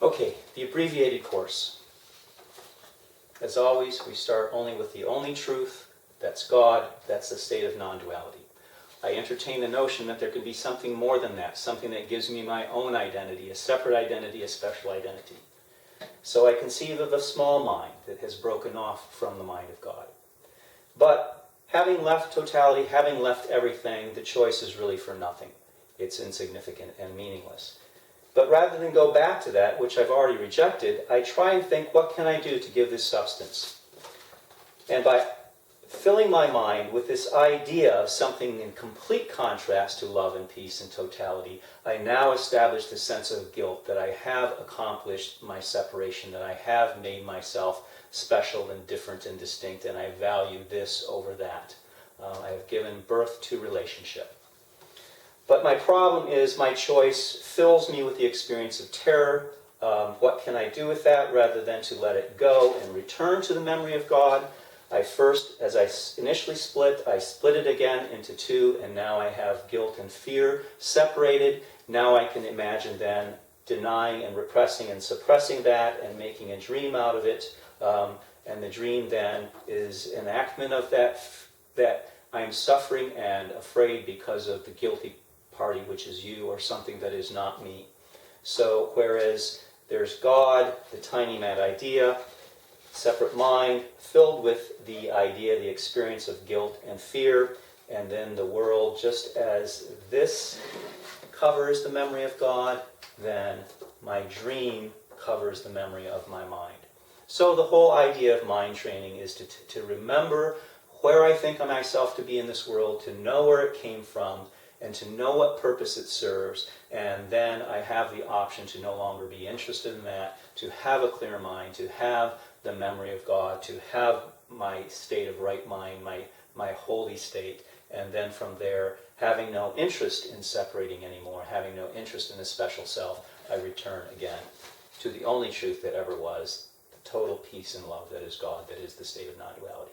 Okay, the abbreviated course. As always, we start only with the only truth, that's God, that's the state of non-duality. I entertain the notion that there could be something more than that, something that gives me my own identity, a separate identity, a special identity. So I conceive of a small mind that has broken off from the mind of God. But having left totality, having left everything, the choice is really for nothing. It's insignificant and meaningless. But rather than go back to that, which I've already rejected, I try and think, what can I do to give this substance? And by filling my mind with this idea of something in complete contrast to love and peace and totality, I now establish the sense of guilt that I have accomplished my separation, that I have made myself special and different and distinct, and I value this over that. I have given birth to relationship. But my problem is my choice fills me with the experience of terror. What can I do with that rather than to let it go and return to the memory of God? I first, as I initially split, I split it again into two, and now I have guilt and fear separated. Now I can imagine then denying and repressing and suppressing that and making a dream out of it. And the dream then is enactment of that I am suffering and afraid because of the guilty party, which is you, or something that is not me. So whereas there's God, the tiny mad idea, separate mind, filled with the idea, the experience of guilt and fear, and then the world, just as this covers the memory of God, then my dream covers the memory of my mind. So the whole idea of mind training is to remember where I think of myself to be in this world, to know where it came from, and to know what purpose it serves, and then I have the option to no longer be interested in that, to have a clear mind, to have the memory of God, to have my state of right mind, my holy state, and then from there, having no interest in separating anymore, having no interest in a special self, I return again to the only truth that ever was, the total peace and love that is God, that is the state of non-duality.